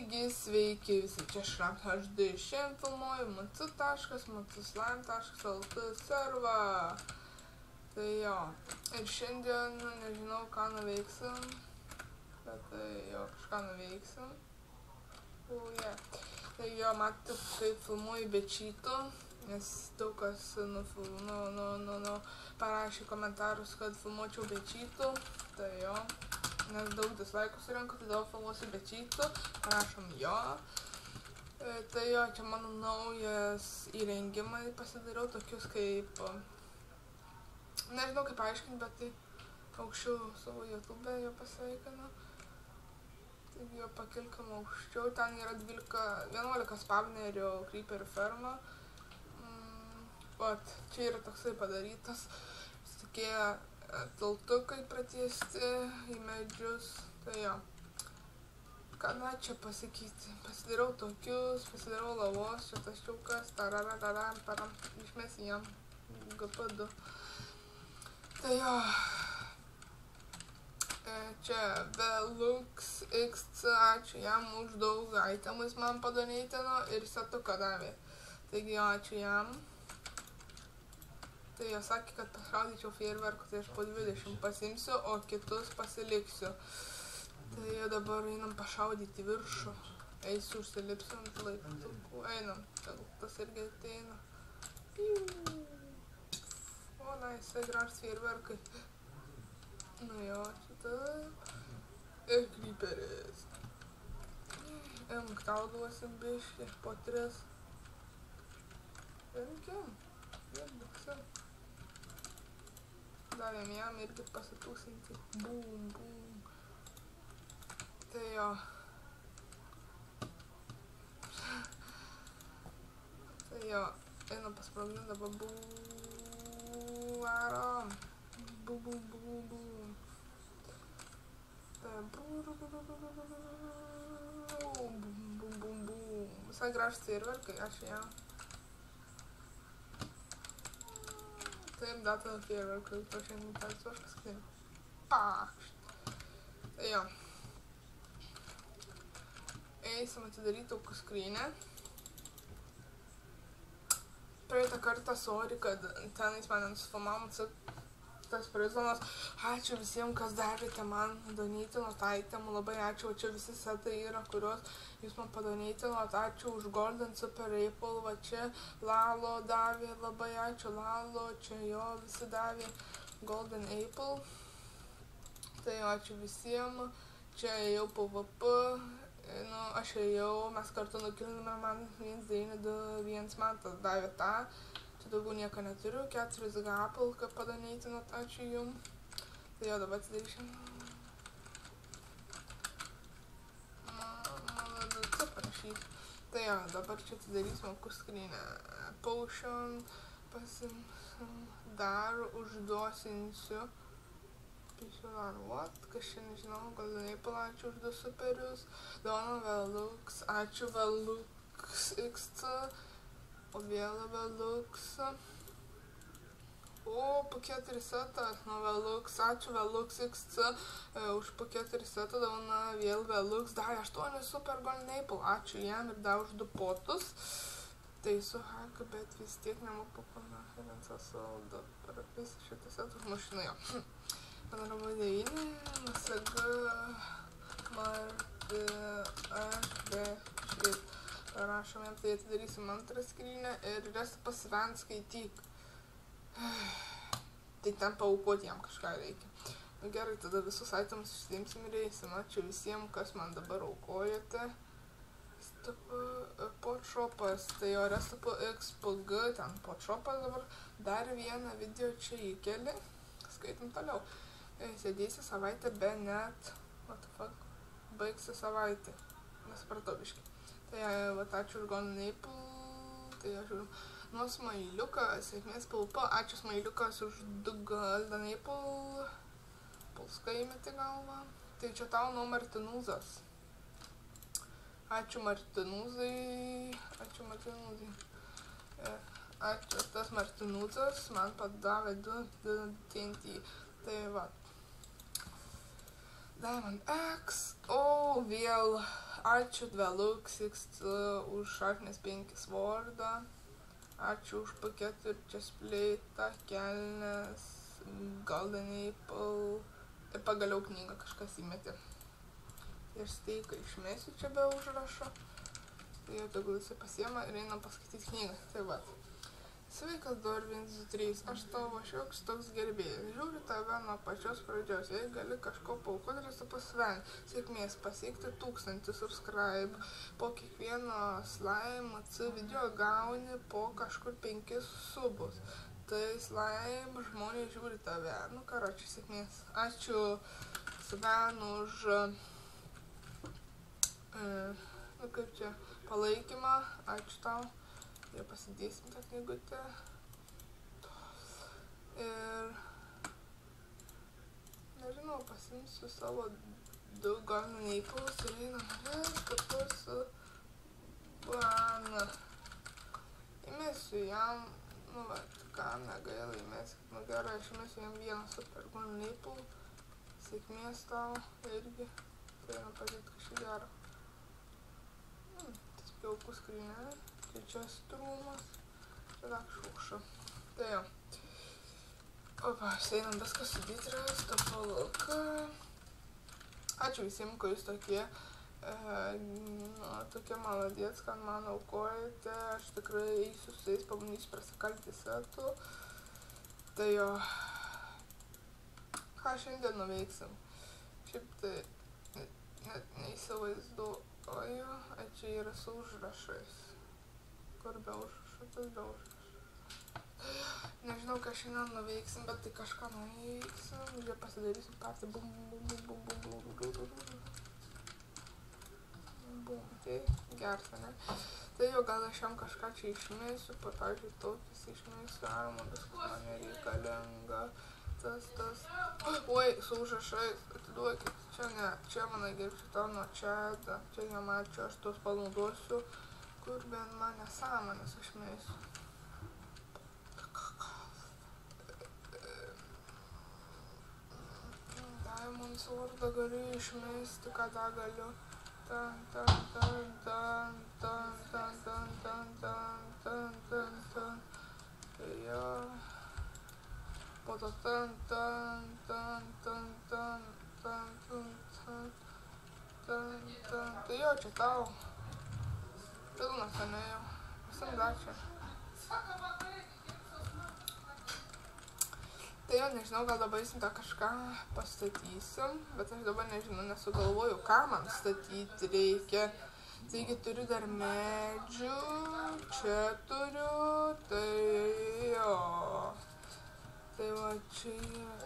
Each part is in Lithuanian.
Taigi, sveiki visi, čia ShrampHD, šiandien filmuoju mc.slime.lt servą. Tai jo, ir šiandien nežinau, ką nuveiksim, bet tai jo, kažką nuveiksim. Tai jo, matau, kaip filmuoju be čytų, nes daug kas parašė komentarus, kad filmuočiau be čytų, tai jo. Nes daug dislaikų surenku, tai daug filmuosiu be čytų, parašom jo. Tai jo, čia mano naujas įrengimai pasidariau, tokius kaip, nežinau kaip aiškinti, bet tai aukščiau savo YouTube jo pasveikinu. Taigi jo pakilkam aukščiau, ten yra 11 spavnerių creeperių ferma. Vat, čia yra toksai padarytas, tokie tiltukai pratiesti į medžius, tai jo. Ką čia pasakyti, pasidariau tokius, pasidariau lavos, čia tas čiaukas, tararararam, param, išmesi jam GP2. Tai jo, čia Velux XC, ačiū jam už daug itemus man padoneitino ir setuką davė. Taigi jo, ačiū jam. Tai jie sakė, kad pašaudyčiau fejerverkų, tai aš po 20 pasimsiu, o kitus pasiliksiu. Tai jau dabar einam pašaudyti viršų. Eisiu, užsilipsiu ant laiptukų. Einam, tas irgi ateina. O, nice, gražus fejerverkai. Nu jo, čia taip. Ir creeperis. Tau duosim biškį, po 3. Rinkim, buksim. Davėm jam irgi pasitūksinti. Bum, bum. Tai jo. Tai jo. Einam pasprogdinti dabar. Varom. Bum, bum, bum, bum. Tai bum, bum, bum, bum. Visai gražus fejerverkai, ačiū jam. Taip, data fejerverkai, to šiandien persuoškas, kaip pakšt. Tai jo. Eisim atidaryti aukų skrynę. Praeitą kartą sorry, kad tenais man nusifilmavo tas prizonas. Ačiū visiems, kas davėte man doneitinot itemų, labai ačiū, o čia visi setai yra, kuriuos jūs man padoneitinot. Ačiū už Golden Super Apple, va čia Lalo davė, labai ačiū Lalo, čia jo visi davė Golden Apple. Tai ačiū visiems, čia ėjau PvP, nu aš ėjau, mes kartu nukilnome man 1921, man tas davė tą. Čia daugiau nieko neturiu, 4 Apple, kad padoneitinot, ačiū jum. Tai jo, dabar atsidaryšim. Maladucu parašyti. Tai jo, dabar čia atsidarysim aukų skrynę. Potion pasimsim, dar užduosinsiu. Pisular, what? Kas čia nežinau, Golden Apple, ačiū už 2 superius. Dona Velux, ačiū Velux XC. O vėl Velux. O, po 4 setas nuo Velux. Ačiū Velux XC už po 4 setą. Dauna vėl Velux. Davė 8 super Golden Apple. Ačiū jam ir davė už 2 potus. Tai su haku, bet vis tiek nemoku pakonferenciją saldo. Per visą šitą setą užmušinu jo. Panorama 9. Masaga. Marti. Šit. Parašom jam, tai atidarysim antrą skrynę ir recipas vent skaityk. Tai ten paaukoti jam kažką reikia. Nu gerai, tada visus itemus išsiimsim ir eisim. Ačiū visiems, kas man dabar aukojate. Podshopas, tai jo recipo XPG, ten podshopas dabar. Dar vieną video čia įkeli. Skaitim toliau. Sėdėsi savaitę be net, what the fuck, baigsi savaitę. Nesupratau biškį. Tai vat ačiū už Golden Apple, tai aš nuo Smailiukas, sėkmės PvP, ačiū Smailiukas už 2 Golden Apple, pulskai įmeti galvą. Tai čia tau nuo Martinūzas. Ačiū Martinūzai, ačiū Martinūzai. Ačiū tas Martinūzas, man padavė 2 TNT, tai va. Diamond X, o vėl Ačiū Dvelux už šaknės 5 vordą. Ačiū už P4 chestplate'ą, kelnes, Golden Apple ir pagaliau knygą kažkas įmetė. Ir steiką išmesiu čia be užrašo. Tai jau tegul jisai pasiema ir einam paskaityti knygą. Tai va. Sveikas Dor123, aš tavo šioks toks gerbėjas. Žiūriu tave nuo pačios pradžios. Jei gali kažko paaukoti, tai pasventi. Sėkmės pasiekti 1000 subscribe. Po kiekvieno slime C video gauni po kažkur 5 subus. Tai slime žmonės žiūri tave. Nu karoči, sėkmės. Ačiū Sven už kaip čia palaikymą. Ačiū tau. Ir pasidėsim tą knygutę. Ir nežinau, pasimsiu savo 2 Golden Apples ir einam kartu su Buana. Įmesiu jam, nu va, ką negaila įmeskit, nu gerai, aš įmesiu jam vieną super Golden Apple. Sėkmės tau irgi. Tai einam pažiūrėti kažkai gero. Tas pilkų skrynelė. Tai čia strūmas, čia dar šaukša. Tai jo. Opa, einam viskas sudėti rastą palauką. Ačiū visiems, kai jūs tokie maladėts, kad man aukojate. Aš tikrai eisiu su jais, pabandysiu prasikalti setų. Tai jo. Ką šiandien nuveiksim? Šiaip tai net neįsivaizduoju, čia yra su užrašais. Kur be užrašų, tas be užrašų. Nežinau, ką šiandien nuveiksim, bet tai kažką nuveiksim. Čia pasidarysim patį bum, bum, bum, bum, bum, bum, bum, bum, bum, bum. Tai geras, ne? Tai jau gal aš jam kažką čia išmėsiu, pavyzdžiui, tokius išmėsiu, armondas, kas man nereikalinga. Tas. Oi, su užrašais, atiduokit. Čia ne, čia man gerbsiu tau nuo čiadą. Čia jam ačiū, aš tos panaudosiu. Kur bent man nesąmonės išmėsiu. Diamond Sword galiu išmėsti, ką tą galiu. Jo. Po to Tai jo, čia tau. Pilnas, ane jau. Visam dačia. Tai jau nežinau, gal dabar eisim tą kažką pastatysim, bet aš dabar nežinau, nesugalvoju, ką man statyti reikia. Taigi turiu dar medžių, čia turiu, tai jo. Tai va čia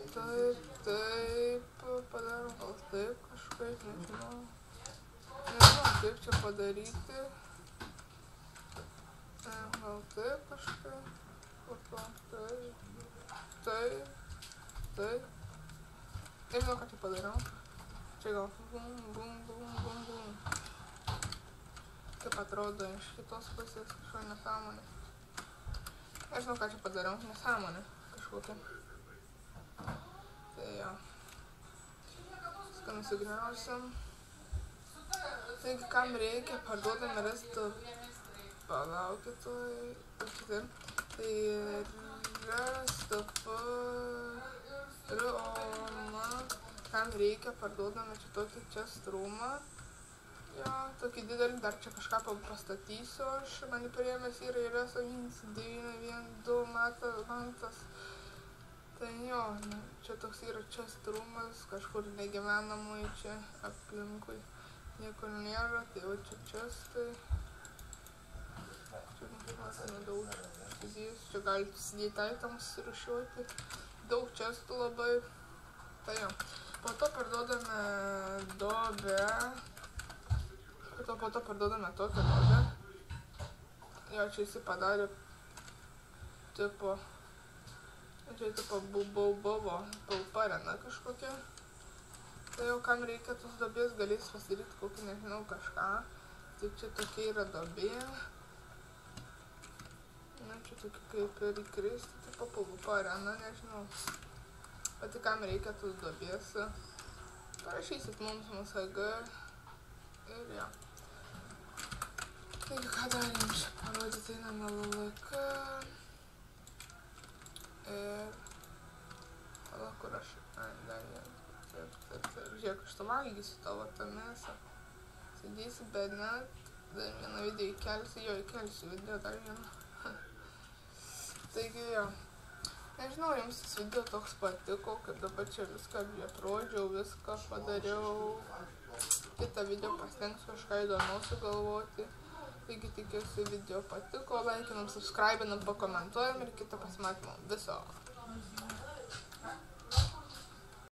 yra taip, padarom gal taip kažkaip, nežinau. Nežinau, kaip čia padaryti. Gal taip kažkaip. Taip. Nežinau, ką čia padariau. Čia gal bum. Kaip atrodo iš kitos pusės kažkokia nesąmonė. Nežinau, ką čia padariau. Nesąmonė kažkokia. Tai jo. Viską nusigriausim. Taigi, kam reikia, parduodami rasti. Palaukit, tai rasti kam reikia, parduodame čia tokį čia strūmą. Jo, tokį didelį, dar čia kažką pastatysiu, aš mane priėmęs yra savins 912 matas. Tai jo, čia toks yra čia strūmas, kažkur negyvenamui čia aplinkui. Niekur nėra, tai va čia čestai. Čia nedaug sudėjus, čia galite sudėti aitams rušiuoti. Daug čestų labai. Tai jo. Po to parduodame dobę. Po to parduodame tokią dobę. Jo, čia jisai padarė tipo buvo pulparena kažkokia. Tai jau kam reikia tos dobės, galės pasidaryti kokį, nežinau, kažką. Tai čia tokia yra dobė. Na, čia tokia kaip ir įkristi, tipo pulparena, nežinau. Pati kam reikia tos dobės. Parašysit mums MSG. Ir jo. Taigi, ką dar jums čia parodyti, einame LLK. Ir... Tada, kur aš... Dar vieną. Taip. Žiūrėk, aš tu valgysiu tavo tą mėsą. Sėdėsi, bet net... Dar vieną video įkelsiu video dar vieną. Taigi, jo. Nežinau, jums tas video toks patiko, kad dabar čia viską atrodžiau, viską padariau. Kitą video pasitengsiu kažką įdomaus sugalvoti. Taigi tikiuosi video patiko, laikinam, subscribinam, pakomentuojam ir kitą pasimatymą. Viso.